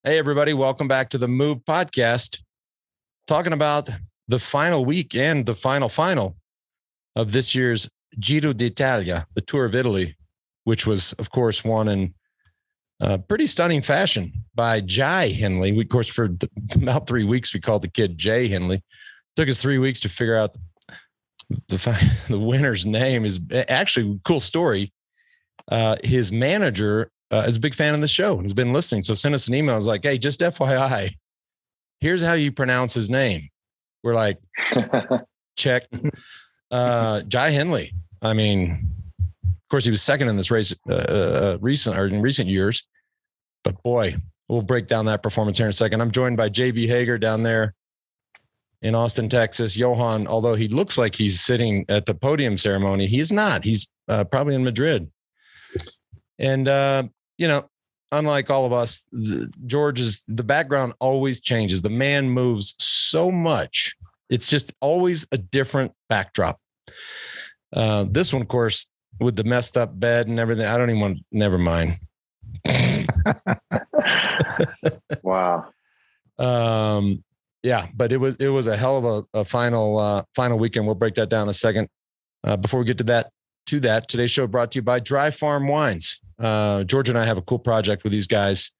Hey, everybody. Welcome back to the Move podcast. Talking about the final week and the final of this year's Giro D'Italia, the Tour of Italy, which was, of course, won in pretty stunning fashion by Jai Hindley. We, of course, for about 3 weeks, we called the kid Jai Hindley. Took us 3 weeks to figure out the winner's name. Is actually a cool story. His manager is a big fan of the show and has been listening. So sent us an email. I was like, hey, just FYI, here's how you pronounce his name. We're like, check. Jai Hindley. I mean, of course, he was second in this race in recent years. But boy, we'll break down that performance here in a second. I'm joined by JB Hager down there in Austin, Texas. Johan, although he looks like he's sitting at the podium ceremony, he's not. He's probably in Madrid. And, unlike all of us, the background always changes. The man moves so much. It's just always a different backdrop. This one, of course, with the messed up bed and everything, I don't even want, never mind. Wow. Yeah, but it was a hell of a final weekend. We'll break that down in a second. Before we get to that, today's show brought to you by Dry Farm Wines. George and I have a cool project with these guys.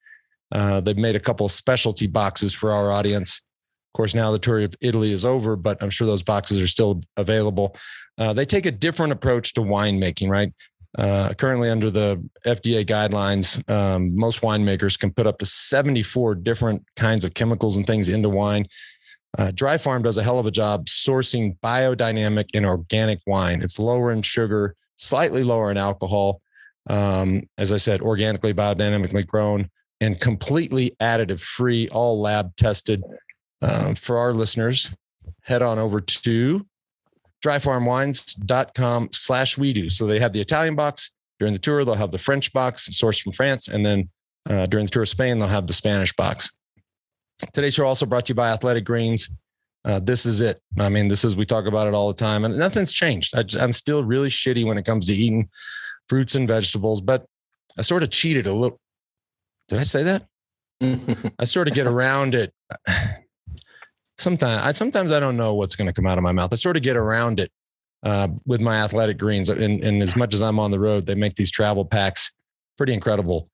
They've made a couple of specialty boxes for our audience. Of course, now the Tour of Italy is over, but I'm sure those boxes are still available. They take a different approach to winemaking, right? Currently under the FDA guidelines, most winemakers can put up to 74 different kinds of chemicals and things into wine. Dry Farm does a hell of a job sourcing biodynamic and organic wine. It's lower in sugar, slightly lower in alcohol. As I said, organically, biodynamically grown, and completely additive free, all lab tested. For our listeners, head on over to dryfarmwines.com/wedo. So they have the Italian box during the tour. They'll have the French box sourced from France. And then during the Tour of Spain, they'll have the Spanish box. Today's show also brought to you by Athletic Greens. This is it. I mean, we talk about it all the time and nothing's changed. I'm still really shitty when it comes to eating fruits and vegetables, but I sort of cheated a little. Did I say that? I sort of get around it. Sometimes I don't know what's going to come out of my mouth. I sort of get around it with my Athletic Greens. And as much as I'm on the road, they make these travel packs pretty incredible.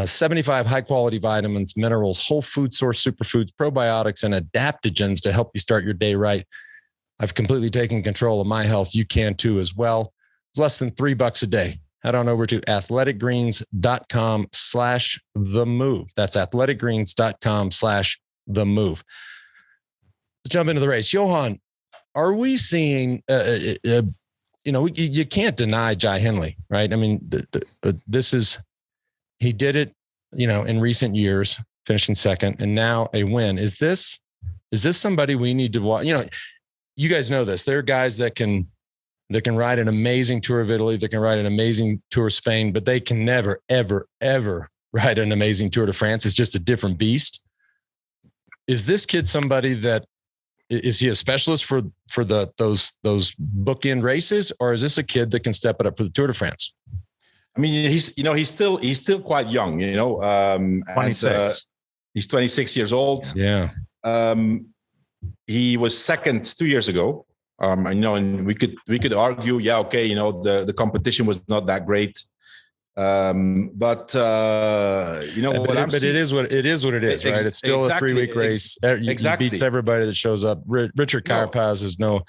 75 high quality vitamins, minerals, whole food source superfoods, probiotics, and adaptogens to help you start your day right. I've completely taken control of my health. You can too as well. It's less than $3 a day. Head on over to athleticgreens.com/themove. That's athleticgreens.com/themove. Let's jump into the race. Johan, are we seeing, you can't deny Jai Hindley, right? I mean, he did it, in recent years, finishing second, and now a win. Is this somebody we need to watch? You guys know this. There are guys that can ride an amazing Tour of Italy, that can ride an amazing Tour of Spain, but they can never, ever, ever ride an amazing Tour de France. It's just a different beast. Is this kid somebody that, is he a specialist for those bookend races, or is this a kid that can step it up for the Tour de France? I mean, he's still quite young, 26. He's 26 years old. Yeah. He was second 2 years ago. And we could argue, the competition was not that great. But it is what it is, right? It's still a 3-week race. He beats everybody that shows up. Richard Carapaz is no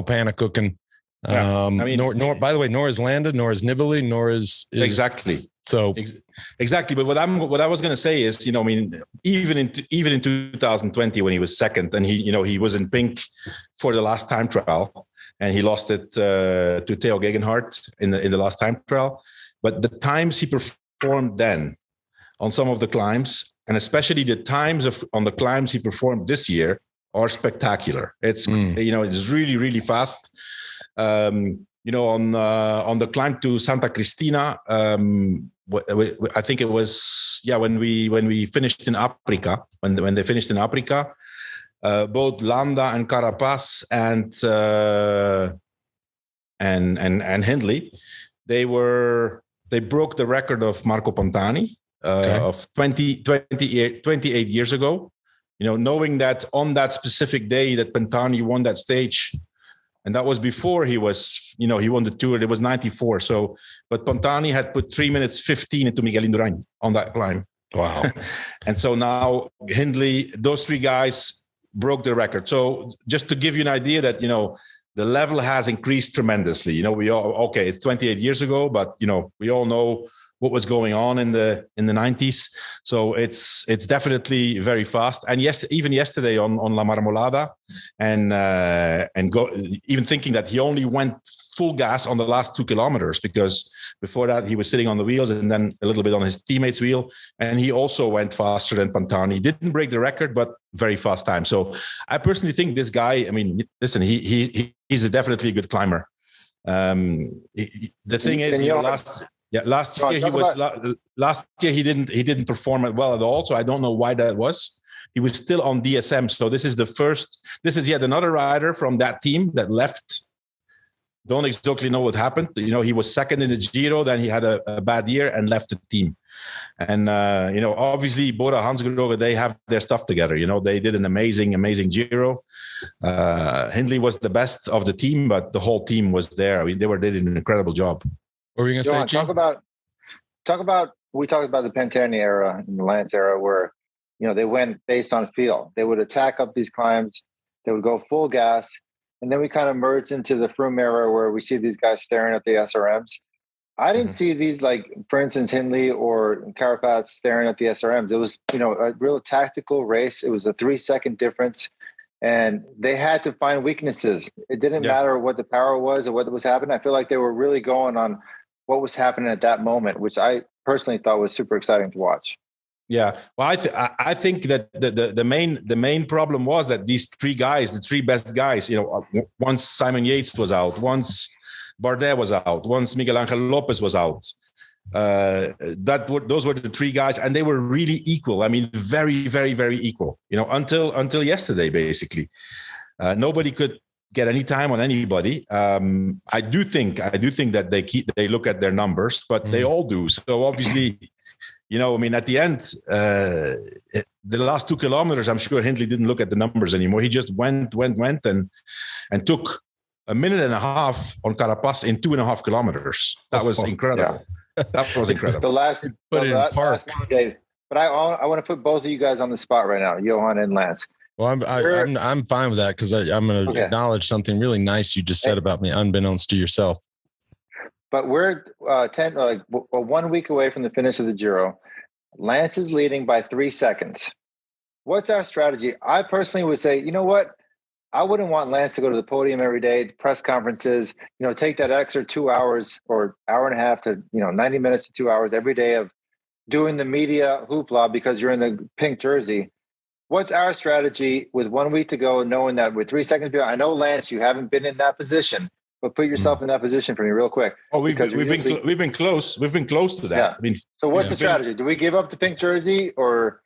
Panakuchen. Nor by the way, nor is Landa, nor is Nibali, nor is exactly. So exactly. But what I was going to say is, even in 2020 when he was second, and he was in pink for the last time trial, and he lost it to Theo Gegenhardt in the last time trial. But the times he performed then on some of the climbs, and especially the times on the climbs he performed this year, are spectacular. It's it's really, really fast. On the climb to Santa Cristina, I think it was when we finished in Aprica, when they finished in Aprica, both Landa and Carapaz and Hindley, they broke the record of Marco Pantani of 28 years ago. Knowing that on that specific day that Pantani won that stage, and that was before he was, he won the Tour. It was 94. So, but Pantani had put 3 minutes 15 into Miguel Indurain on that climb. Wow. And so now Hindley, those three guys broke the record. So just to give you an idea that, the level has increased tremendously. It's 28 years ago, but, we all know what was going on in the 90s. So it's definitely very fast. And even yesterday on La Marmolada, even thinking that he only went full gas on the last 2 kilometers, because before that he was sitting on the wheels and then a little bit on his teammate's wheel. And he also went faster than Pantani. Didn't break the record, but very fast time. So I personally think this guy, listen, he's definitely a good climber. The thing is, last year he didn't perform well at all. So I don't know why that was. He was still on DSM. So this is yet another rider from that team that left. Don't exactly know what happened. He was second in the Giro, then he had a bad year and left the team. And, obviously Bora Hansgrohe, they have their stuff together. They did an amazing Giro. Hindley was the best of the team, but the whole team was there. They did an incredible job. What were you going to say, Talk about, we talked about the Pantani era and the Lance era where, they went based on feel. They would attack up these climbs. They would go full gas. And then we kind of merged into the Froome era where we see these guys staring at the SRMs. I didn't see these, like, for instance, Hindley or Carapaz staring at the SRMs. It was, a real tactical race. It was a 3-second difference. And they had to find weaknesses. It didn't matter what the power was or what was happening. I feel like they were really going on what was happening at that moment, which I personally thought was super exciting to watch. Yeah, well, I think that the main problem was that these three guys, the three best guys, once Simon Yates was out, once Bardet was out, once Miguel Angel Lopez was out, those were the three guys, and they were really equal. Very, very, very equal. Until yesterday, basically, nobody could get any time on anybody. I do think that they look at their numbers, but they all do. So obviously. At the end, the last 2 kilometers, I'm sure Hindley didn't look at the numbers anymore. He just went and took a minute and a half on Carapaz in 2.5 kilometers. That was incredible. Yeah. That was incredible. The last one, Dave. But I want to put both of you guys on the spot right now, Johan and Lance. Well, I'm fine with that because I'm going to acknowledge something really nice you just said about me, unbeknownst to yourself. But we're 1 week away from the finish of the Giro. Lance is leading by 3 seconds. What's our strategy? I personally would say, you know what? I wouldn't want Lance to go to the podium every day, press conferences, take that extra 2 hours or hour and a half to, 90 minutes to 2 hours every day of doing the media hoopla because you're in the pink jersey. What's our strategy with 1 week to go, knowing that we're 3 seconds behind? I know, Lance, you haven't been in that position. But put yourself in that position for me real quick. Oh, we've been close. We've been close to that. Yeah. So what's the strategy? Do we give up the pink jersey or?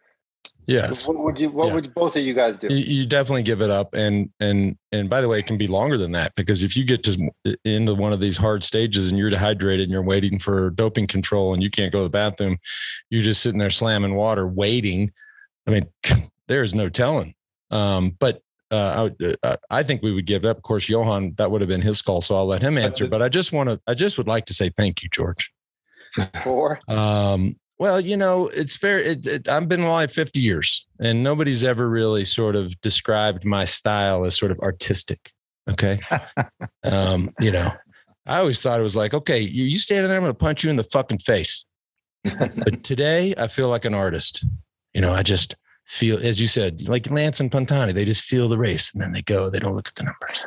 Yes. What would both of you guys do? You definitely give it up. And by the way, it can be longer than that, because if you get into one of these hard stages and you're dehydrated and you're waiting for doping control and you can't go to the bathroom, you're just sitting there slamming water, waiting. There's no telling. But I think we would give it up. Of course, Johan, that would have been his call, so I'll let him answer. But I just would like to say thank you, George. For? Well, it's fair. I've been alive 50 years, and nobody's ever really sort of described my style as sort of artistic. Okay. I always thought it was like, okay, you standing there, I'm going to punch you in the fucking face. But today I feel like an artist. I just feel, as you said, like Lance and Pantani, they just feel the race and then they don't look at the numbers.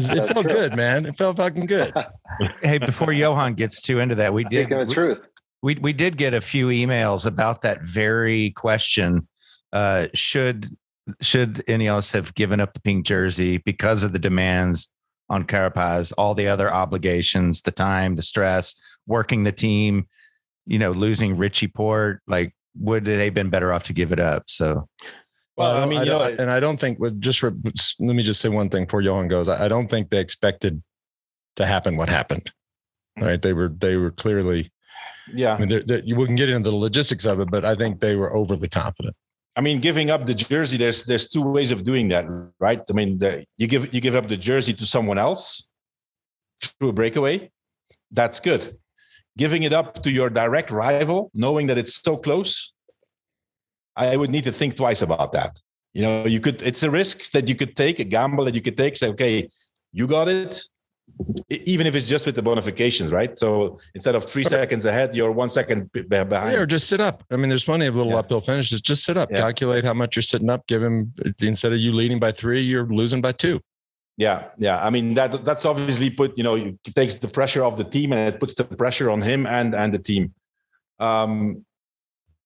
It felt good, man. It felt fucking good. Hey, before Johan gets too into that, we did get a few emails about that very question. Should Ineos have given up the pink jersey because of the demands on Carapaz, all the other obligations, the time, the stress, working the team, losing Richie Port, like, would they have been better off to give it up? So, well, I don't think let me just say one thing before Johan goes. I don't think they expected to happen what happened. Right? They were clearly Yeah. I mean, you wouldn't get into the logistics of it, but I think they were overly confident. I mean, giving up the jersey, there's two ways of doing that, right? I mean, you give up the jersey to someone else through a breakaway. That's good. Giving it up to your direct rival, knowing that it's so close, I would need to think twice about that. You know, it's a risk that you could take, a gamble that you could take. Say, okay, you got it, even if it's just with the bonifications, right? So instead of 3 seconds ahead, you're 1 second behind. Yeah, or just sit up. I mean, there's plenty of little uphill finishes. Just sit up, calculate how much you're sitting up, give him, instead of you leading by 3, you're losing by 2. Yeah. I mean, that's obviously it takes the pressure off the team, and it puts the pressure on him and the team.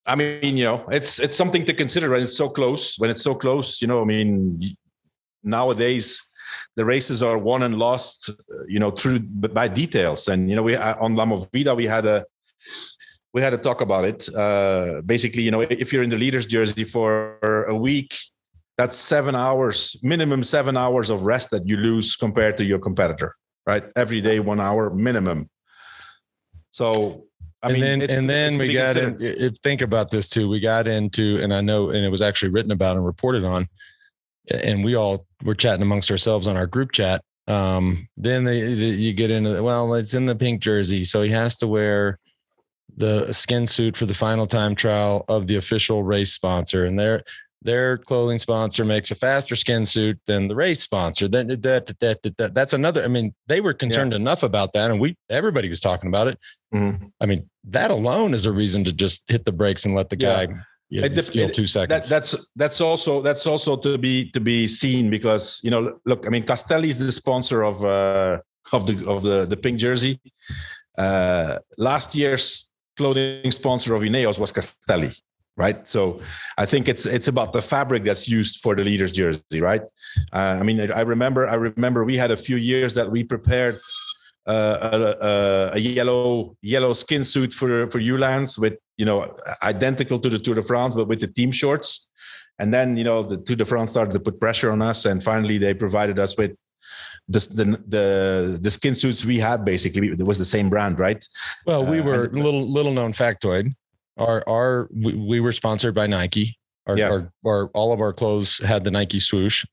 I mean, you know, it's something to consider when it's so close. You know, I mean, nowadays the races are won and lost, you know, by details. And you know, on La Movida we had a talk about it. Basically, you know, if you're in the leader's jersey for a week, that's 7 hours, minimum 7 hours of rest that you lose compared to your competitor, right? Every day, 1 hour minimum. So, then we got in, think about this too. We got into, and I know, and it was actually written about and reported on, and we all were chatting amongst ourselves on our group chat. Then you get into, well, it's in the pink jersey, so he has to wear the skin suit for the final time trial of the official race sponsor, and their clothing sponsor makes a faster skin suit than the race sponsor. That's another. I mean, they were concerned enough about that, and everybody was talking about it. Mm-hmm. I mean, that alone is a reason to just hit the brakes and let the guy steal 2 seconds. That's also to be seen, because, you know, look, I mean, Castelli is the sponsor of the pink jersey. Last year's clothing sponsor of Ineos was Castelli. Right. So I think it's about the fabric that's used for the leader's jersey. Right. I mean, I remember we had a few years that we prepared a yellow skin suit for Uhlans with, you know, identical to the Tour de France, but with the team shorts. And then, you know, the Tour de France started to put pressure on us. And finally, they provided us with the skin suits we had. Basically, it was the same brand. Right. Well, we were little known factoid. We were sponsored by Nike. Our all of our clothes had the Nike swoosh.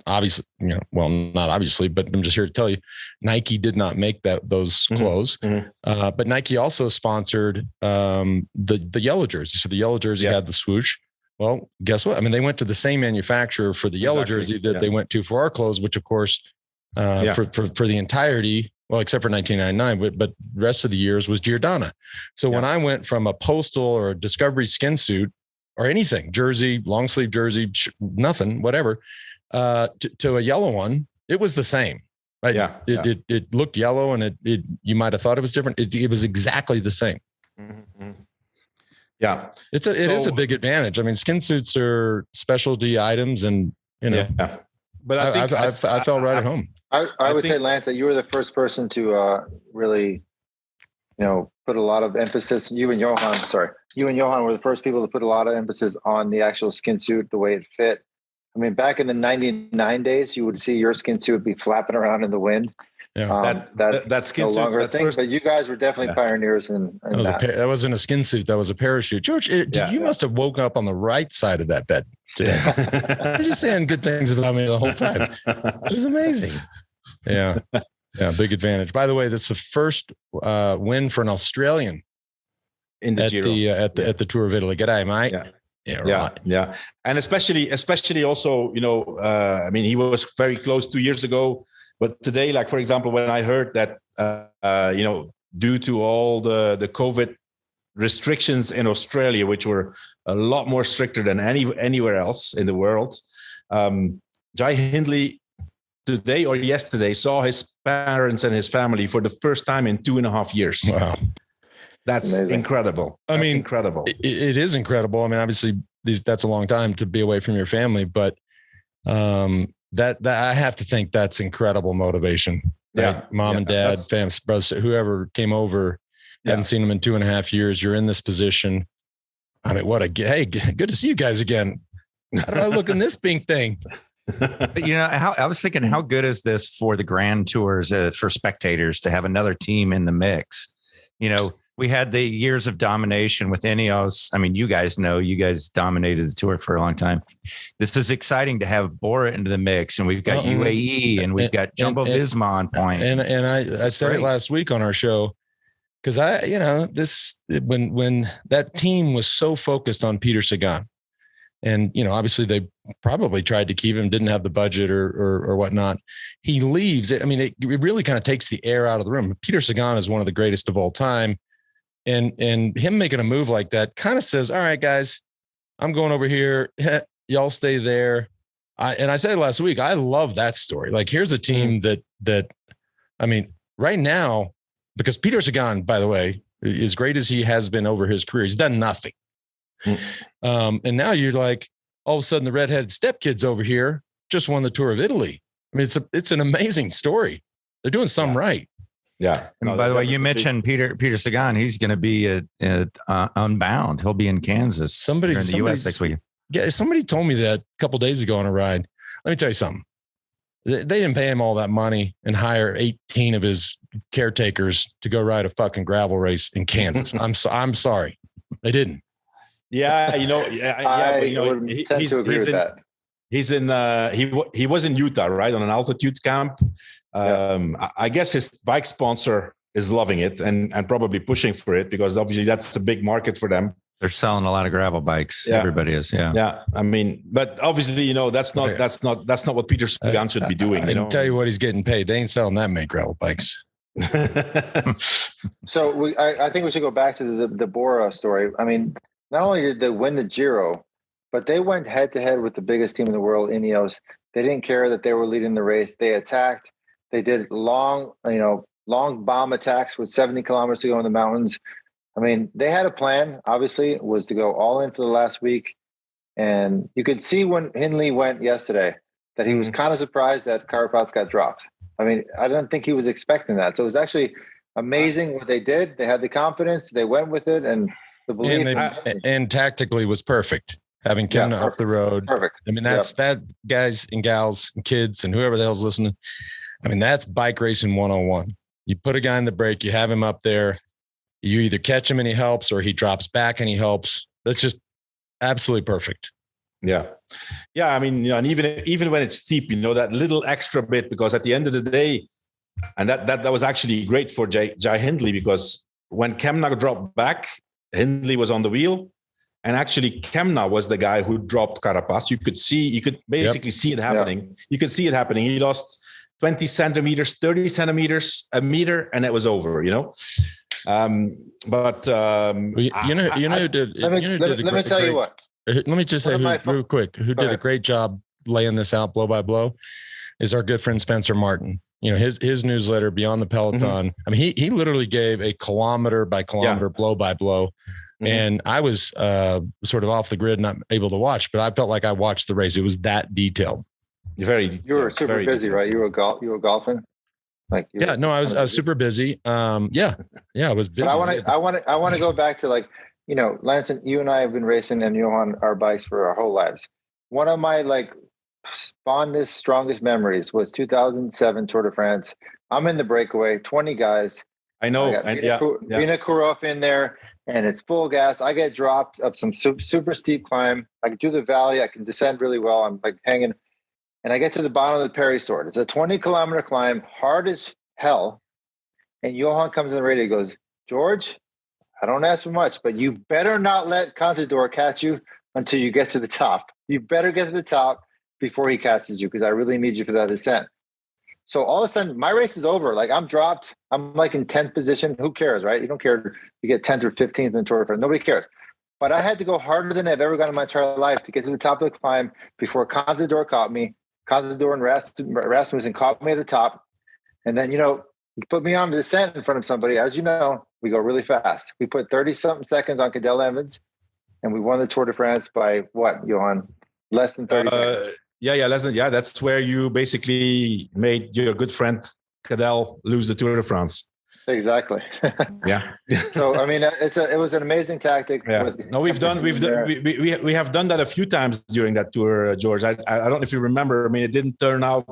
Obviously, you know, well, not obviously, but I'm just here to tell you, Nike did not make those clothes. Mm-hmm. But Nike also sponsored the yellow jersey. So the yellow jersey had the swoosh. Well, guess what? I mean, they went to the same manufacturer for the yellow jersey that they went to for our clothes, which of course, for the entirety. Well, except for 1999, but the rest of the years was Giordana. So when I went from a Postal or a Discovery skin suit or anything, jersey, long sleeve jersey, nothing, whatever, to a yellow one, it was the same. Right? Yeah. It looked yellow, and it you might have thought it was different. It was exactly the same. Mm-hmm. Yeah, it is a big advantage. I mean, skin suits are specialty items, and you know. Yeah. But I felt right at home. I would say, Lance, that you were the first person to really, you know, put a lot of emphasis. You and Johan were the first people to put a lot of emphasis on the actual skin suit, the way it fit. I mean, back in the 99 days, you would see your skin suit be flapping around in the wind. Yeah, that skin no suit, longer a thing. But you guys were definitely pioneers in that. That wasn't a skin suit. That was a parachute. George, you must have woken up on the right side of that bed today. I was just saying good things about me the whole time. It was amazing. Yeah. Big advantage. By the way, this is the first win for an Australian in the Giro at the Tour of Italy. G'day, mate. Yeah. And especially also, you know, I mean, he was very close 2 years ago, but today, like, for example, when I heard that, you know, due to all the COVID restrictions in Australia, which were a lot more stricter than anywhere else in the world, Jai Hindley today or yesterday saw his parents and his family for the first time in 2.5 years. Wow. That's amazing. Incredible. I mean, incredible. It is incredible. I mean, obviously that's a long time to be away from your family, but that I have to think that's incredible motivation. Right? Yeah. Mom and dad, fams, brothers, whoever came over, hadn't seen them in 2.5 years. You're in this position. I mean, hey, good to see you guys again. How do I look in this pink thing? But you know, I was thinking, how good is this for the Grand Tours, for spectators to have another team in the mix? You know, We had the years of domination with Ineos. I mean, you guys dominated the tour for a long time. This is exciting to have Bora into the mix, and we've got UAE, and we've got Jumbo Visma on point. And I said it last week on our show, because when that team was so focused on Peter Sagan, and obviously they probably tried to keep him, didn't have the budget or whatnot. He leaves. I mean, it really kind of takes the air out of the room. Peter Sagan is one of the greatest of all time. And him making a move like that kind of says, all right, guys, I'm going over here. Y'all stay there. I said last week, I love that story. Like, here's a team that I mean, right now, because Peter Sagan, by the way, as great as he has been over his career, he's done nothing. And now you're like, all of a sudden the redheaded stepkids over here just won the Tour of Italy. I mean, it's an amazing story. They're doing something right. Yeah. And by the way, you mentioned Peter Sagan. He's going to be Unbound. He'll be in Kansas. In the U.S. next week. Yeah, somebody told me that a couple of days ago on a ride. Let me tell you something. They didn't pay him all that money and hire 18 of his caretakers to go ride a fucking gravel race in Kansas. I'm sorry, they didn't. Yeah, I tend to agree with that. He was in Utah, right, on an altitude camp. I guess his bike sponsor is loving it and probably pushing for it, because obviously that's a big market for them. They're selling a lot of gravel bikes. Yeah. Everybody is. Yeah. Yeah. I mean, but obviously, that's not what Peter Sagan should be doing. I can tell you what he's getting paid. They ain't selling that many gravel bikes. So I think we should go back to the Bora story. I mean, not only did they win the Giro, but they went head to head with the biggest team in the world, Ineos. They didn't care that they were leading the race. They attacked. They did long bomb attacks with 70 kilometers to go in the mountains. I mean, they had a plan, obviously, was to go all in for the last week. And you could see when Hindley went yesterday that he was kind of surprised that Carapaz got dropped. I mean, I don't think he was expecting that. So it was actually amazing what they did. They had the confidence. They went with it. And the belief. And tactically was perfect. Having Kemna up the road. Perfect. I mean, that, guys and gals and kids and whoever the hell's listening. I mean, that's bike racing 101. You put a guy in the break, you have him up there. You either catch him and he helps, or he drops back and he helps. That's just absolutely perfect. Yeah. Yeah. I mean, and even when it's steep, that little extra bit, because at the end of the day, and that was actually great for Jai Hindley, because when Kemna dropped back, Hindley was on the wheel, and actually Kemna was the guy who dropped Carapaz. You could basically see it happening. Yep. You could see it happening. He lost 20 centimeters, 30 centimeters, a meter, and it was over, Let me tell you what. Let me just say real quick, who did a great job laying this out blow by blow is our good friend Spencer Martin. His newsletter, Beyond the Peloton. Mm-hmm. I mean, he literally gave a kilometer by kilometer, blow by blow. Mm-hmm. And I was sort of off the grid, not able to watch, but I felt like I watched the race. It was that detailed. You were super busy, detailed. Right? You were golfing. I was super busy. I was busy. But I want to go back to Lance, you and I have been racing and Johan our bikes for our whole lives. One of my fondest, strongest memories was 2007 Tour de France. I'm in the breakaway, 20 guys. I know. Vina Kurov in there, and it's full gas. I get dropped up some super steep climb. I can do the valley. I can descend really well. I'm hanging. And I get to the bottom of the Perry Sword. It's a 20-kilometer climb, hard as hell. And Johan comes in the radio and goes, George, I don't ask for much, but you better not let Contador catch you until you get to the top. You better get to the top before he catches you, because I really need you for that descent. So all of a sudden, my race is over. I'm dropped. I'm in 10th position. Who cares, right? You don't care if you get 10th or 15th in the Tour de France. Nobody cares. But I had to go harder than I've ever gone in my entire life to get to the top of the climb before Contador caught me. Contador and Rasmussen caught me at the top. And then, you put me on the descent in front of somebody. As you know, we go really fast. We put 30-something seconds on Cadel Evans, and we won the Tour de France by what, Johan? Less than 30 seconds. Less than. Yeah, that's where you basically made your good friend Cadel lose the Tour de France. Exactly. Yeah. So I mean, it was an amazing tactic. Yeah. No, we have done that a few times during that tour, George. I don't know if you remember. I mean, it didn't turn out,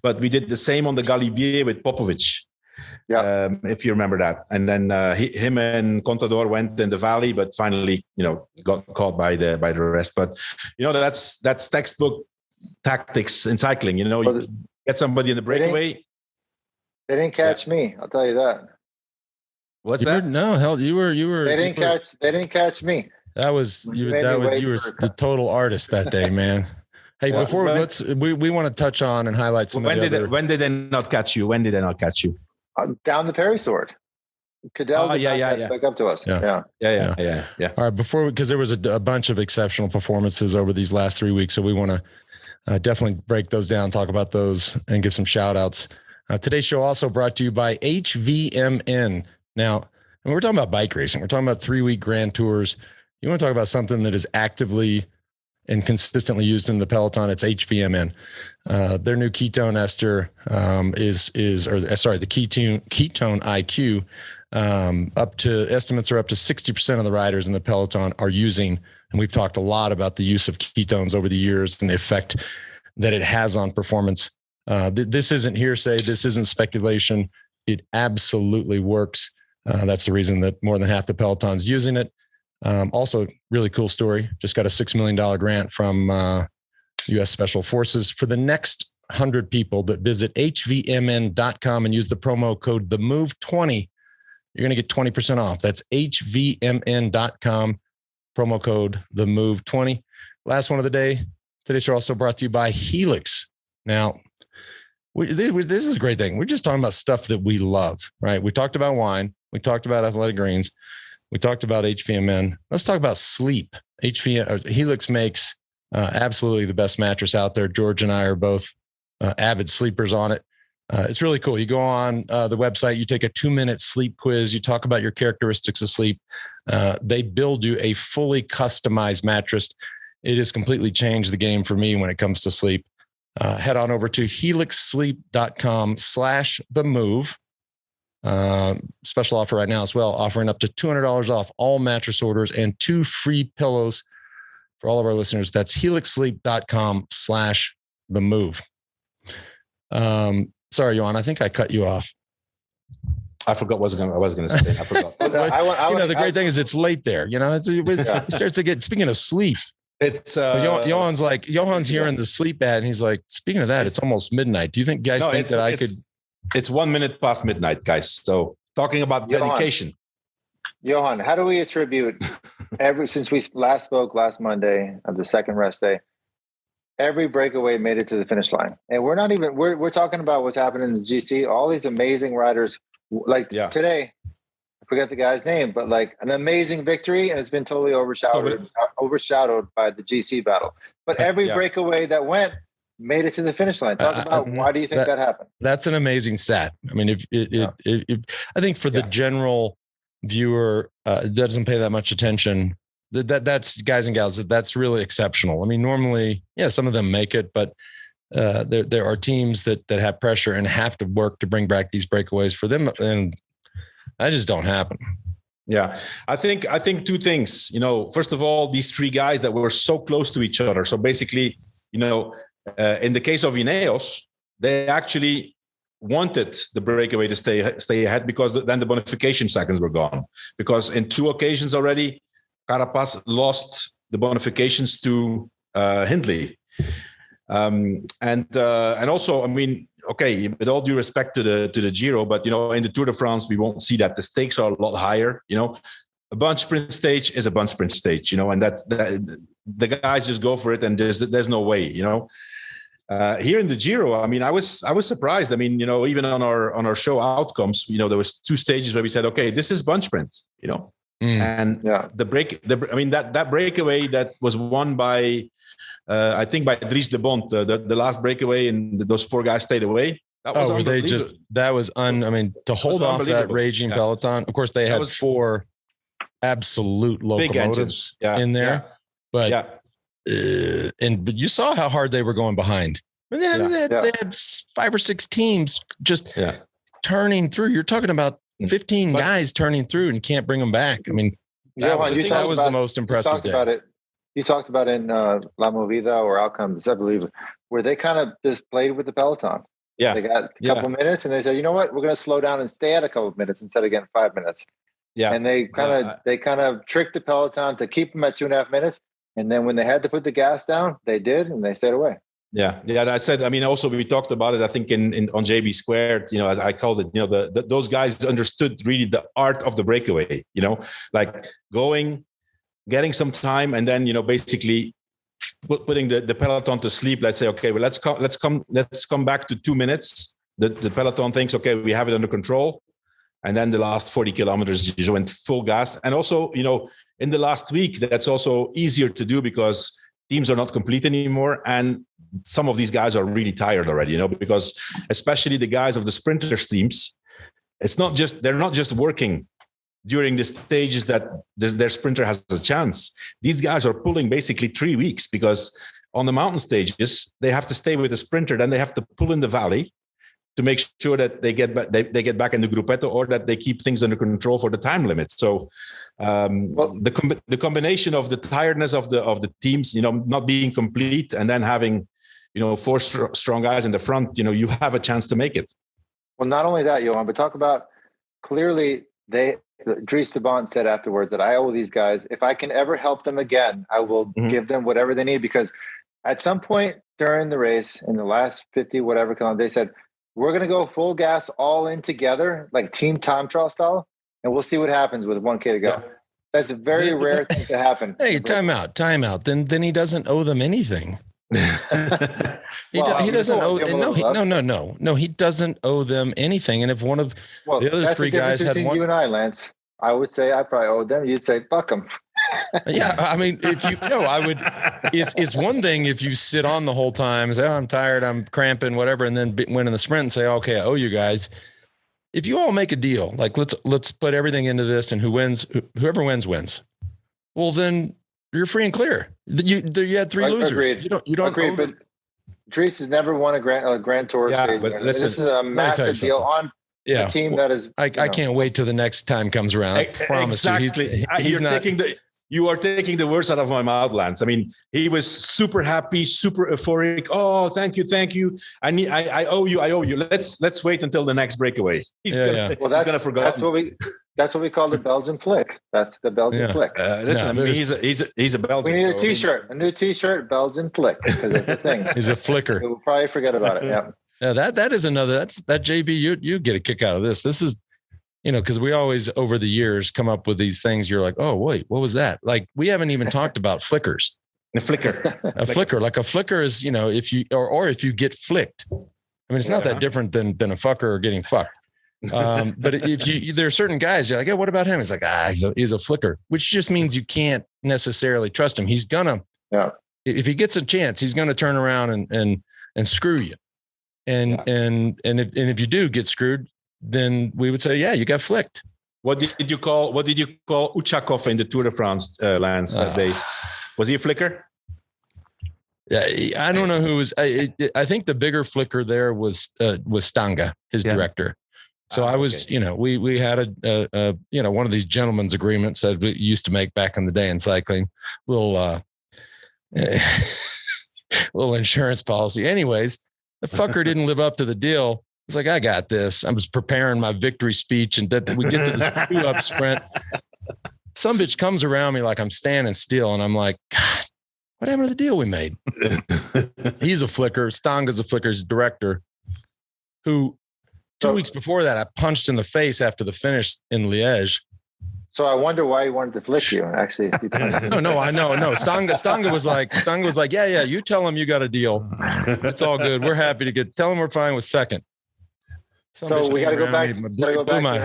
but we did the same on the Galibier with Popovic. Yeah. If you remember that. And then him and Contador went in the valley, but finally, got caught by the rest. But that's textbook tactics in cycling. You get somebody in the breakaway. They didn't catch me. I'll tell you that. What's that? No, hell, you were. They didn't catch me. That was you. You were the total artist that day, man. Hey, before we want to touch on and highlight some. When did they not catch you? When did they not catch you? Down the Perry sword. Cadell back up to us. Yeah. All right, because there was a bunch of exceptional performances over these last 3 weeks, so we want to definitely break those down, talk about those, and give some shout outs. Today's show also brought to you by HVMN. Now, when we're talking about bike racing, we're talking about 3-week grand tours. You want to talk about something that is actively and consistently used in the peloton, it's HVMN. Their new ketone ester the ketone IQ, estimates are up to 60% of the riders in the peloton are using, and we've talked a lot about the use of ketones over the years and the effect that it has on performance. This isn't hearsay. This isn't speculation. It absolutely works. That's the reason that more than half the peloton's using it. Also, really cool story. Just got a $6 million grant from U.S. Special Forces. For the next 100 people that visit hvmn.com and use the promo code TheMove20, you're going to get 20% off. That's hvmn.com, promo code TheMove20. Last one of the day. Today's show also brought to you by HELIX. Now, this is a great thing. We're just talking about stuff that we love, right? We talked about wine. We talked about athletic greens. We talked about HVMN. Let's talk about sleep. HELIX makes absolutely the best mattress out there. George and I are both avid sleepers on it. It's really cool. You go on the website, you take a 2-minute sleep quiz. You talk about your characteristics of sleep. They build you a fully customized mattress. It has completely changed the game for me when it comes to sleep. Head on over to helixsleep.com/themove. Special offer right now as well, offering up to $200 off all mattress orders and 2 free pillows for all of our listeners. That's helixsleep.com/themove. Sorry, Johan, I think I cut you off. I forgot what I was going to say. I forgot. The great thing is it's late there. It starts to get, speaking of sleep, it's Johan's hearing the sleep ad and he's like, speaking of that, it's almost midnight. Do you think guys think that I could? It's 1 minute past midnight, guys. So talking about dedication. Johan, how do we attribute since we last spoke last Monday of the second rest day, every breakaway made it to the finish line. And we're talking about what's happening in the GC, all these amazing riders today, I forget the guy's name, but like an amazing victory. And it's been totally overshadowed by the GC battle. But every breakaway that went made it to the finish line. Talk about why do you think that happened? That's an amazing stat. I mean, I think for the general viewer, doesn't pay that much attention. That's guys and gals. That's really exceptional. I mean, normally, some of them make it, but there are teams that have pressure and have to work to bring back these breakaways for them, and that just don't happen. Yeah, I think 2 things. First of all, these 3 guys that were so close to each other. So basically, in the case of Ineos, they actually wanted the breakaway to stay ahead because then the bonification seconds were gone. Because in 2 occasions already, Carapaz lost the bonifications to Hindley, and also, I mean, okay, with all due respect to the Giro, but in the Tour de France we won't see that. The stakes are a lot higher. A bunch sprint stage is a bunch sprint stage, and that the guys just go for it, and there's no way, Here in the Giro, I mean, I was surprised. I mean, even on our show outcomes, there was 2 stages where we said, okay, this is bunch sprint, and that breakaway that was won by, I think by Dries de Bont, the last breakaway, and those 4 guys stayed away. That was to hold off that raging peloton. Of course, they had 4 absolute locomotives in there, but you saw how hard they were going behind. I mean, they had 5 or 6 teams just turning through. You're talking about 15 guys turning through and can't bring them back. I mean, that was the most impressive day. You talked about in La Movida or Outcomes, I believe, where they kind of just played with the peloton. Yeah. They got a couple minutes and they said, you know what, we're going to slow down and stay at a couple of minutes instead of getting 5 minutes. Yeah. And they kind of tricked the peloton to keep them at 2.5 minutes. And then when they had to put the gas down, they did, and they stayed away. Yeah. I said, I mean, also we talked about it, I think in on JB Squared, you know, as I called it, you know, those guys understood really the art of the breakaway, you know, like getting some time and then, you know, basically putting the peloton to sleep. Let's say, okay, well, let's come back to 2 minutes. The peloton thinks, okay, we have it under control. And then the last 40 kilometers, you went full gas. And also, you know, in the last week, that's also easier to do because teams are not complete anymore. And some of these guys are really tired already, you know, because especially the guys of the sprinters teams, they're not just working during the stages that their sprinter has a chance. These guys are pulling basically 3 weeks because on the mountain stages, they have to stay with the sprinter. Then they have to pull in the valley to make sure that they get back in the gruppetto or that they keep things under control for the time limit. So the combination of the tiredness of the teams, you know, not being complete and then having, you know, 4 strong guys in the front, you know, you have a chance to make it. Well, not only that, Johan, but talk about clearly Dries de Bont said afterwards that I owe these guys, if I can ever help them again, I will give them whatever they need, because at some point during the race in the last 50, whatever, they said, we're going to go full gas all in together, like team time trial style, and we'll see what happens with 1K to go. Yeah. That's a very rare thing to happen. Hey, time out. Then he doesn't owe them anything. He doesn't owe. No. He doesn't owe them anything. And if one of the other 3 guys had one, you and I, Lance, I would say I probably owed them. You'd say fuck them. Yeah, I mean, I would. It's one thing if you sit on the whole time and say, "Oh, I'm tired, I'm cramping, whatever," and then win in the sprint and say, "Okay, I owe you guys." If you all make a deal, like let's put everything into this, and whoever wins. Well, then you're free and clear. You had 3 losers. Agreed. You don't agree. But Dries has never won a Grand Tour. Yeah, but listen, this is a massive deal on a team that is. I can't wait till the next time comes around. I promise you. You are taking the words out of my mouth, Lance. I mean, he was super happy, super euphoric. Oh, thank you. I owe you. Let's wait until the next breakaway. He's gonna forget. That's what we call the Belgian flick. That's the Belgian flick. He's a Belgian. We need a T-shirt, a new T-shirt, Belgian flick, because that's the thing. He's a flicker. We'll probably forget about it. Yeah. Yeah, that is another. That JB. You get a kick out of this. This is. You know, because we always over the years come up with these things. You're like, oh, wait, what was that? Like, we haven't even talked about flickers. A flicker. Like a flicker is, you know, if you or if you get flicked. I mean, it's not that different than a fucker or getting fucked. But if there are certain guys, you're like, hey, what about him? He's like, he's a flicker, which just means you can't necessarily trust him. He's gonna, if he gets a chance, he's gonna turn around and screw you. And if you do get screwed, then we would say, yeah, you got flicked. What did you call Uchakov in the Tour de France, Lance, that day? Was he a flicker? Yeah, I don't know who was. I think the bigger flicker there was Stanga, his director. So I was, okay. You know, we had a one of these gentlemen's agreements that we used to make back in the day in cycling, little insurance policy. Anyways, the fucker didn't live up to the deal. It's like, I got this. I was preparing my victory speech, and we get to this 2-up sprint. Some bitch comes around me like I'm standing still, and I'm like, God, what happened to the deal we made? He's a flicker. Stanga's a flicker's director, who 2 weeks before that I punched in the face after the finish in Liège. So I wonder why he wanted to flick you. Actually, no, I know. No, Stanga was like, yeah. You tell him you got a deal. It's all good. We're happy to tell him we're fine with second. So we got to go back.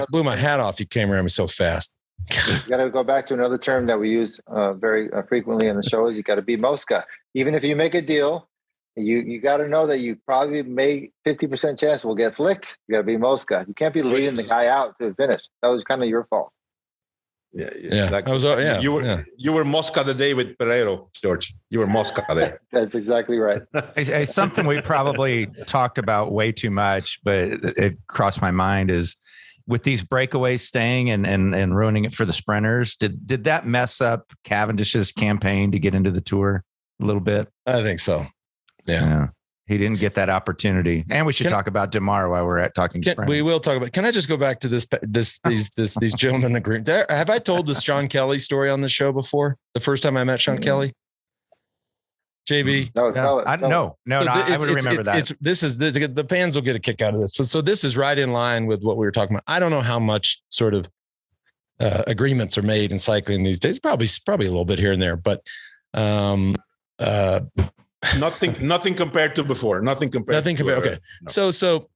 Blew my hat off. He came around me so fast. You got to go back to another term that we use very frequently in the show. Is you got to be Mosca. Even if you make a deal, you got to know that you probably may 50% chance will get flicked. You got to be Mosca. You can't be leading the guy out to the finish. That was kind of your fault. Yeah. Exactly. You were Mosca the day with Pereiro, George. You were Mosca there. That's exactly right. Something we probably talked about way too much, but it crossed my mind is with these breakaways staying and ruining it for the sprinters. Did that mess up Cavendish's campaign to get into the Tour a little bit? I think so. Yeah. He didn't get that opportunity. And we should talk about DeMar while we're at talking sprint. We will talk about. Can I just go back to these gentlemen agreeing? Have I told the Sean Kelly story on the show before? The first time I met Sean Kelly? JB? No, I would remember that. The fans will get a kick out of this. So this is right in line with what we were talking about. I don't know how much sort of agreements are made in cycling these days. Probably a little bit here and there, but nothing compared to before. Okay. No. So,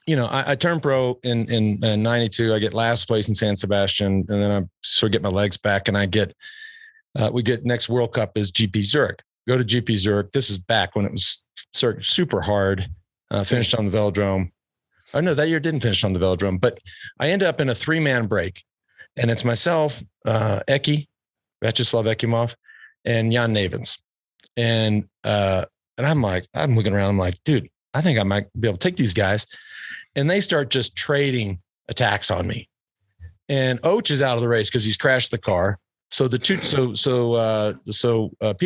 I turned pro in 92. I get last place in San Sebastian, and then I sort of get my legs back, and we get next World Cup is GP Zurich. Go to GP Zurich. This is back when it was super hard. Finished on the velodrome. Oh no, that year didn't finish on the velodrome, but I end up in a 3-man break, and it's myself, Vyacheslav Ekimov, and Jan Navens. And I'm looking around. I'm like, dude, I think I might be able to take these guys. And they start just trading attacks on me. And Oach is out of the race because he's crashed the car. So Peter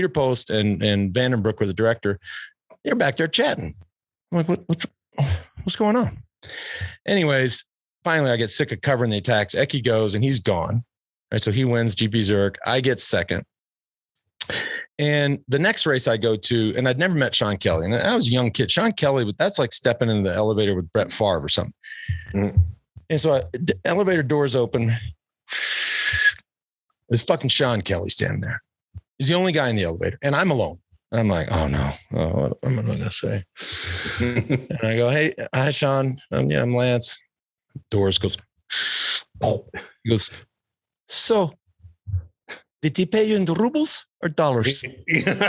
Post and Vandenbroek were the director. They're back there chatting. I'm like, what's going on? Anyways, finally I get sick of covering the attacks. Eki goes and he's gone. Right, so he wins GP Zurich. I get second. And the next race I go to, and I'd never met Sean Kelly, and I was a young kid. Sean Kelly, that's like stepping into the elevator with Brett Favre or something. Mm-hmm. And so the elevator doors open. There's fucking Sean Kelly standing there. He's the only guy in the elevator, and I'm alone. And I'm like, oh no, what am I going to say? And I go, hey, hi, Sean. I'm Lance. Doors goes, oh. He goes, so did he pay you in rubles or dollars? And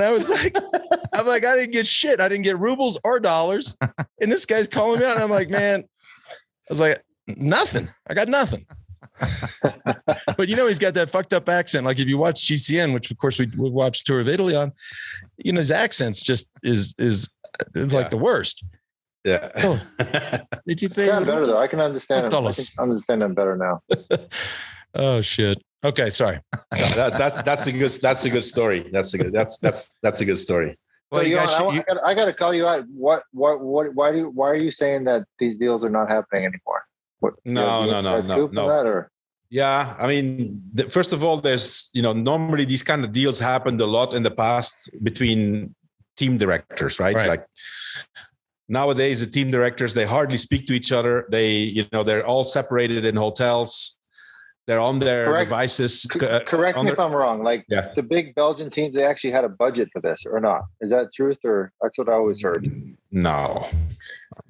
I was like, I didn't get shit. I didn't get rubles or dollars. And this guy's calling me out. And I'm like, man, I was like, nothing. I got nothing. But he's got that fucked up accent. Like if you watch GCN, which of course we watched Tour of Italy on, his accent's just is like the worst. Yeah. Oh, did you pay better though? I can understand him. I can understand him better now. Oh shit. Okay, sorry. That's a good story. That's a good story. Well, so I got to call you out. Why are you saying that these deals are not happening anymore? No. Yeah, I mean, first of all, there's normally these kind of deals happened a lot in the past between team directors, right? Like nowadays, the team directors, they hardly speak to each other. They're all separated in hotels. They're on their devices. Correct me if I'm wrong. The big Belgian teams, they actually had a budget for this or not? Is that truth, or that's what I always heard? No.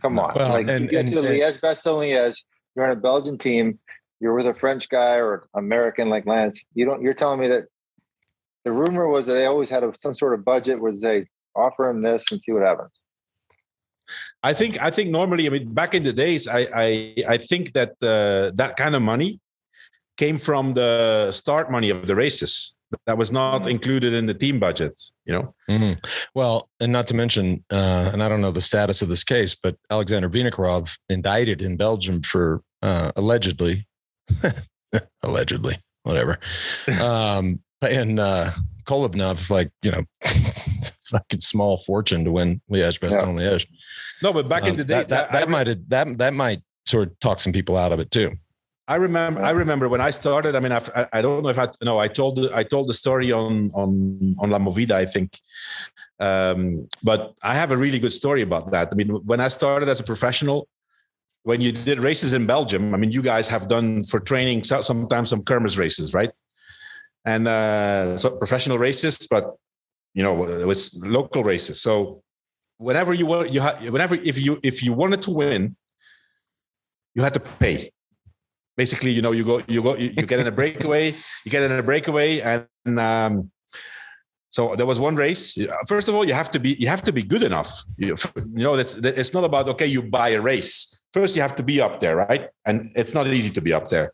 Come on. Well, you get to the Liège-Bastogne-Liège, you're on a Belgian team, you're with a French guy or American like Lance. You're telling me that the rumor was that they always had some sort of budget where they offer him this and see what happens. I think normally, back in the days, I think that that kind of money came from the start money of the races. That was not included in the team budget, Mm-hmm. Well, and not to mention, and I don't know the status of this case, but Alexander Vinokurov indicted in Belgium for allegedly, whatever, and Kolobnov, fucking small fortune to win Liège-Bastogne-Liège. No, but back in the day, that might sort of talk some people out of it too. I remember when I started. I don't know if I told the story on La Movida, I think. But I have a really good story about that. When I started as a professional, when you did races in Belgium, you guys have done for training sometimes some kermis races, right? And so professional races, but it was local races. So whenever if you wanted to win, you had to pay. Basically, you get in a breakaway, and so there was one race. First of all, you have to be good enough. It's not about, okay, you buy a race. First, you have to be up there, right? And it's not easy to be up there.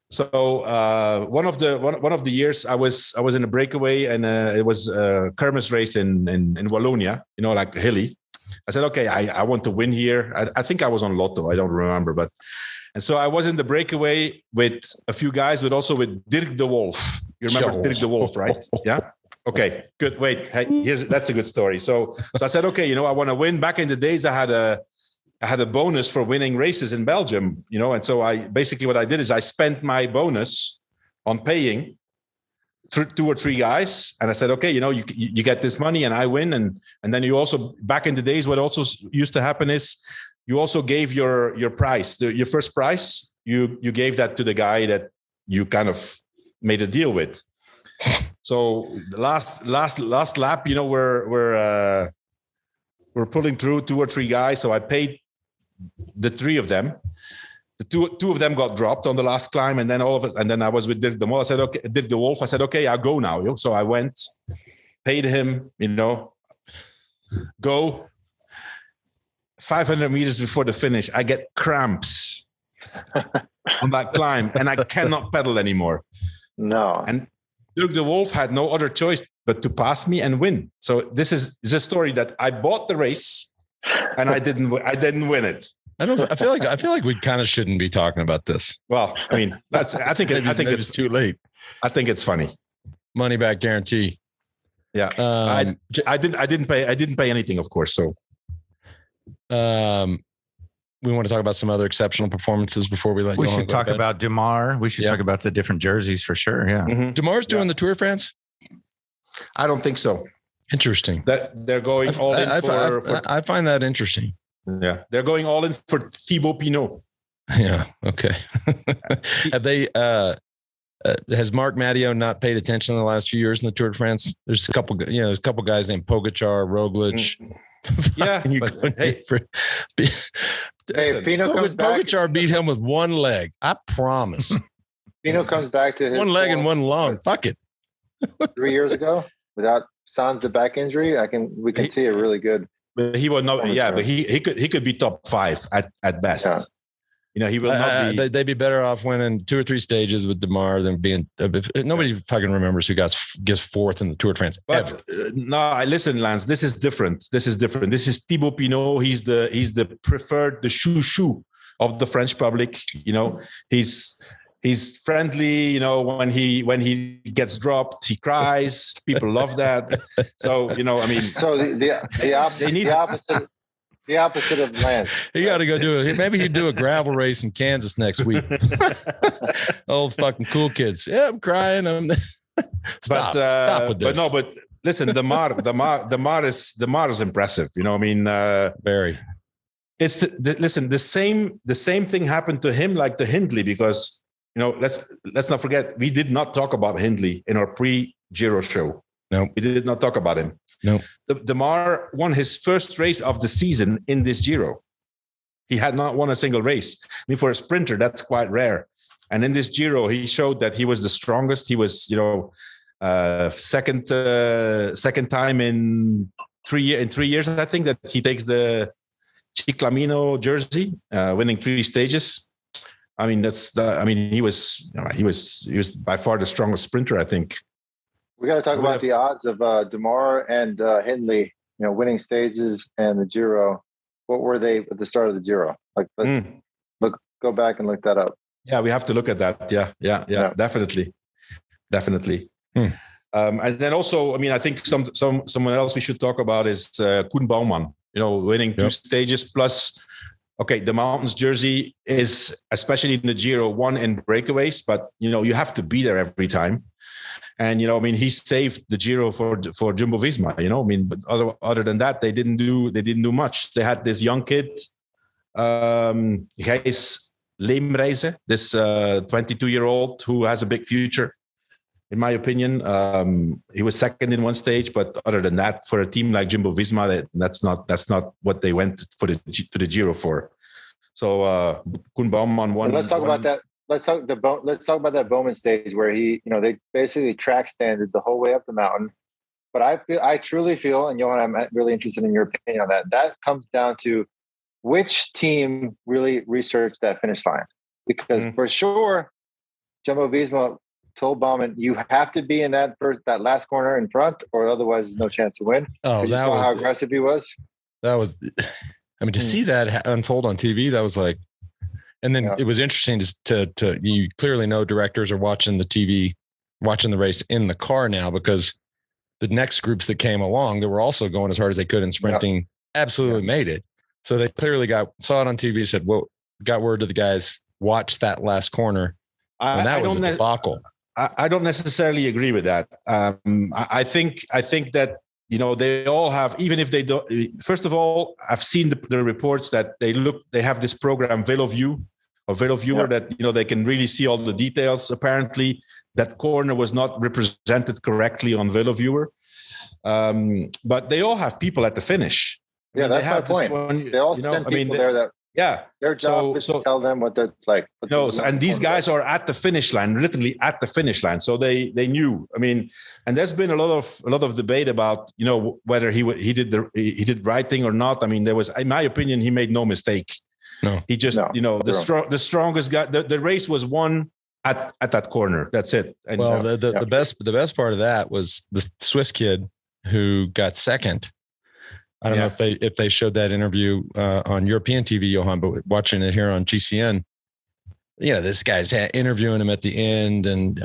So one of the years I was in a breakaway, and it was a kermis race in Wallonia, like hilly. I said, okay, I want to win here. I think I was on Lotto. I don't remember, but. And so I was in the breakaway with a few guys, but also with Dirk de Wolf. You remember Dirk de Wolf, right? Yeah. Okay, good. Wait, hey, that's a good story. So I said, okay, I want to win. Back in the days, I had a bonus for winning races in Belgium, and so what I did is I spent my bonus on paying 2 or 3 guys, and I said, okay, you get this money and I win, and then you also, back in the days, what also used to happen is you also gave your prize, your first prize, you gave that to the guy that you kind of made a deal with. So the last lap, we're pulling through 2 or 3 guys. So I paid the 3 of them. The two of them got dropped on the last climb, and then I was with Dirk de Mol. I said, okay, Dirk de Wolf. I said, okay, I'll go now. So I went, paid him, go 500 meters before the finish. I get cramps on that climb, and I cannot pedal anymore. No. And Dirk de Wolf had no other choice but to pass me and win. So this is a story that I bought the race and I didn't win it. I feel like we kind of shouldn't be talking about this. Well, I mean, I think it's too late. I think it's funny. Money back guarantee. Yeah. I didn't pay anything, of course. So we want to talk about some other exceptional performances before we let you. We should talk about Demar. We should talk about the different jerseys for sure. Yeah. Mm-hmm. Demar's doing the Tour de France? I don't think so. Interesting. That they're going all in for. I find that interesting. Yeah. They're going all in for Thibaut Pinot. Yeah. Okay. Have they, has Mark Matteo not paid attention in the last few years in the Tour de France? There's a couple guys named Pogačar, Roglic. Yeah. Pinot comes back. Pogačar beat him with one leg. I promise. Pinot comes back to his one leg and one lung. Fuck it. 3 years ago, without sans the back injury, we can see a really good. But he will not. Yeah, but he could be top 5 at best. Yeah. He will not be. They'd be better off winning 2 or 3 stages with Demar than being. Nobody fucking remembers who gets 4th in the Tour de France. But listen, Lance. This is different. This is Thibaut Pinot. He's the preferred, the chouchou of the French public. He's friendly. When he gets dropped, he cries. People love that. So I mean. So the opposite. The opposite of Lance. You got to go maybe he'd do a gravel race in Kansas next week. Old fucking cool kids. Yeah, I'm crying. Stop with this. But listen, Demar is impressive. I mean, very. It's the same thing happened to him like to Hindley, because let's not forget, we did not talk about Hindley in our pre-Giro show. No, we did not talk about him. No, Demar won his first race of the season in this Giro. He had not won a single race. I mean, for a sprinter, that's quite rare. And in this Giro, he showed that he was the strongest. He was, second time in 3 years. I think that he takes the Ciclamino jersey, winning 3 stages. I mean, he was by far the strongest sprinter, I think. We got to talk about the odds of Demar and Hindley, winning stages and the Giro. What were they at the start of the Giro? Go back and look that up. Yeah, we have to look at that. Yeah, definitely. And then also, I mean, I think someone else we should talk about is Koen Bouwman. Winning 2 stages plus. Okay, the mountains jersey is, especially in the Giro, won in breakaways, but you have to be there every time. And he saved the Giro for Jumbo-Visma. But other than that, they didn't do much. They had this young kid, Gijs Leemreize, this 22-year-old who has a big future, in my opinion. He was second in 1 stage, but other than that, for a team like Jumbo-Visma, that's not what they went to the Giro for. So Koen Bouwman won. Let's talk about that. Let's talk about that Bowman stage where they basically track standard the whole way up the mountain. But I truly feel, and Johan, I'm really interested in your opinion on that. That comes down to which team really researched that finish line, because for sure, Jumbo-Visma told Bowman, you have to be in that last corner in front, or otherwise there's no chance to win. Oh, that was how aggressive he was. That was, I mean, to see that unfold on TV, that was like. And then it was interesting to you clearly know directors are watching the TV, watching the race in the car now, because the next groups that came along that were also going as hard as they could in sprinting absolutely made it. So they clearly saw it on TV, said, well, got word to the guys, watch that last corner. And that was a debacle. I don't necessarily agree with that. I think that, they all have, even if they don't, first of all, I've seen the reports that they have this program, VeloView, that, they can really see all the details. Apparently that corner was not represented correctly on VeloViewer. But they all have people at the finish. Yeah, that's my point. They all send people there that. Yeah. Their job is to tell them what that's like. And these guys are at the finish line, literally at the finish line. So they knew. I mean, and there's been a lot of debate about, whether he did the right thing or not. I mean, there was, in my opinion, he made no mistake. No. He just, the strongest guy, the race was won at that corner. That's it. And, the best part of that was the Swiss kid who got second. I don't know if they showed that interview on European TV, Johan, but watching it here on GCN, this guy's interviewing him at the end, and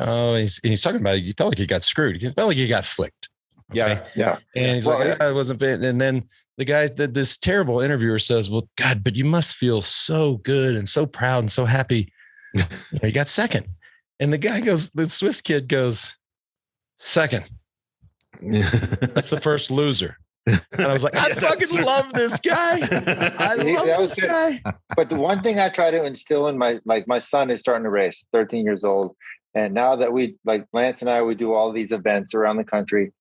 he's talking about it. He felt like he got screwed. He felt like he got flicked. Okay? Yeah. And he's I wasn't fit. And then the guy, this terrible interviewer says, "Well, God, but you must feel so good and so proud and so happy. You got second." And the guy goes, the Swiss kid goes, "Second. That's the first loser." And I was like, I fucking love this guy. I love this guy. But the one thing I try to instill in my son is starting to race, 13 years old. And now that Lance and I, we do all these events around the country.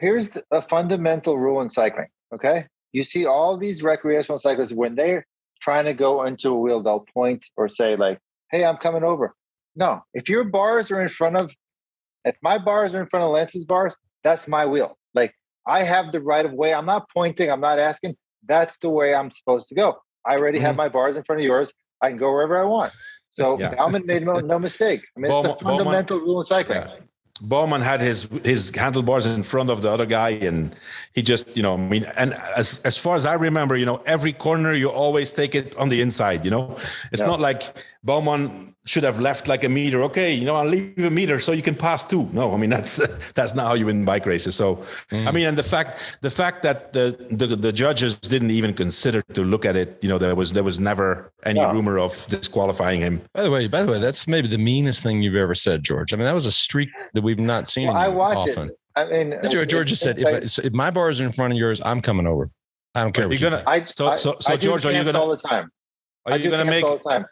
Here's a fundamental rule in cycling. Okay. You see all these recreational cyclists, when they're trying to go into a wheel, they'll point or say hey, I'm coming over. No, if my bars are in front of Lance's bars, that's my wheel. I have the right of way. I'm not pointing. I'm not asking. That's the way I'm supposed to go. I already have my bars in front of yours. I can go wherever I want. So Bauman made no mistake. I mean, it's a fundamental rule in cycling. Yeah. Bowman had his handlebars in front of the other guy, and he just, and as far as I remember, every corner you always take it on the inside. It's not like Bowman should have left like a meter. Okay, I'll leave a meter so you can pass too. No, I mean that's not how you win bike races. So I mean, and the fact that the judges didn't even consider to look at it, there was never any rumor of disqualifying him. By the way, that's maybe the meanest thing you've ever said, George. I mean, that was a streak that we've not seen. I watch often. It. I mean, George just said, if my bars are in front of yours, I'm coming over. I don't care what you think. So George, are you gonna all the time? Are you gonna make all the time?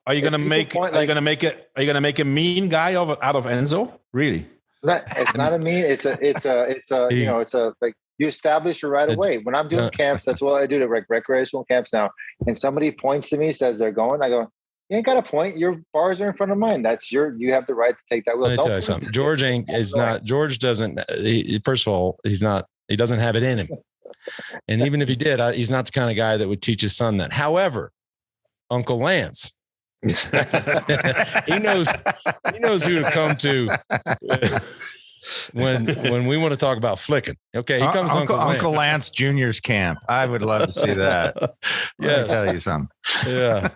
Are you gonna make a mean guy out of Enzo? Really? It's not a mean. It's a you establish your right of way. When I'm doing camps, that's what I do to recreational camps now. And somebody points to me, says they're going, I go, you ain't got a point. Your bars are in front of mine. You have the right to take that wheel. Let me tell you something. George doesn't, first of all, he doesn't have it in him. And even if he did, he's not the kind of guy that would teach his son that. However, Uncle Lance, he knows who to come to when we want to talk about flicking. Okay, he comes Uncle Lance Jr.'s camp. I would love to see that. Yes. Let me tell you something. Yeah,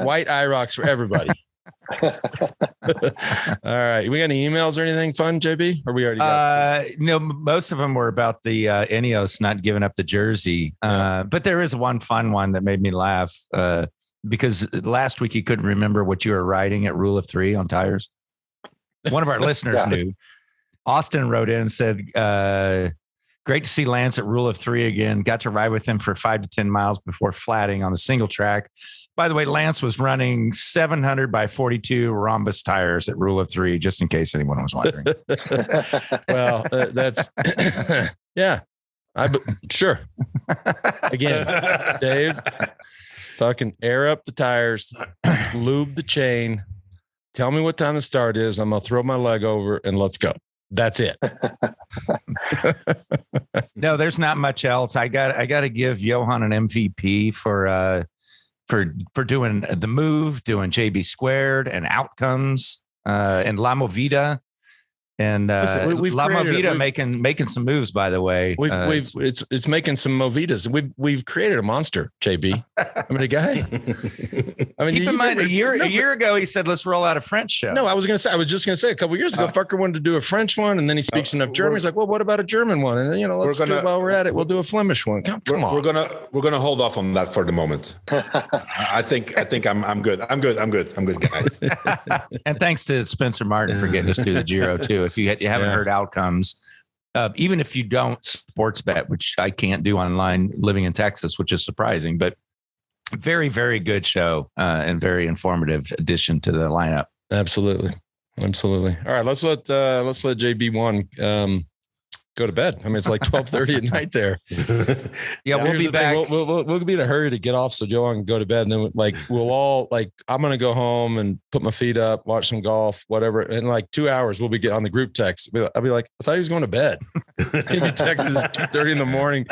white IROCs for everybody. All right, we got any emails or anything fun, JB? Or we already got no, most of them were about the Ineos not giving up the jersey. But there is one fun one that made me laugh because last week you couldn't remember what you were riding at Rule of 3 on tires. One of our listeners knew. Austin wrote in and said, great to see Lance at Rule of 3 again. Got to ride with him for 5 to 10 miles before flatting on the single track. By the way, Lance was running 700 by 42 rhombus tires at Rule of 3, just in case anyone was wondering. Well, that's, yeah, sure. Again, Dave, fucking air up the tires, lube the chain. Tell me what time the start is. I'm going to throw my leg over and let's go. That's it. No, there's not much else. I got to give Johan an MVP for doing the move, doing JB squared and outcomes, and La Movida. And La Movida making some moves, by the way. It's making some movidas. We've created a monster, JB. I mean, a guy. I mean, keep in mind, a year ago, he said, let's roll out a French show. No, I was just going to say a couple of years ago, Fucker wanted to do a French one, and then he speaks enough German. He's like, well, what about a German one? And then, let's do it while we're at it. We'll do a Flemish one. Come on. We're gonna hold off on that for the moment. I think I'm good. I'm good, guys. And thanks to Spencer Martin for getting us through the Giro too. If you haven't heard outcomes, even if you don't sports bet, which I can't do online living in Texas, which is surprising, but very, very good show and very informative addition to the lineup. Absolutely. All right, let's let JB1 go to bed. I mean, it's like 12:30 at night there. Yeah, we'll be back. We'll be in a hurry to get off so Johan can go to bed. And then we'll all I'm going to go home and put my feet up, watch some golf, whatever. In like 2 hours, we'll be getting on the group text. I'll be like, I thought he was going to bed. Maybe text is 2:30 in the morning.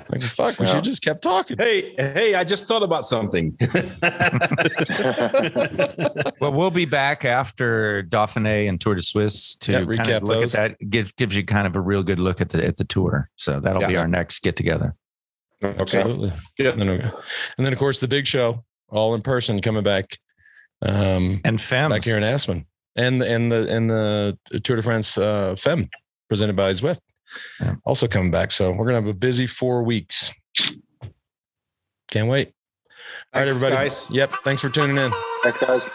Like, fuck, we should just kept talking. Hey, I just thought about something. Well, we'll be back after Dauphiné and Tour de Suisse to kind of look at that. Gives you kind of a real good look at the tour. So that'll be our next get together. Okay. Absolutely. Yeah. And then of course the big show, all in person, coming back. And FEM back here in Aspen, and the Tour de France FEM presented by Zwift, also coming back. So we're gonna have a busy 4 weeks. Can't wait. All right, everybody. Guys. Yep. Thanks for tuning in. Thanks, guys.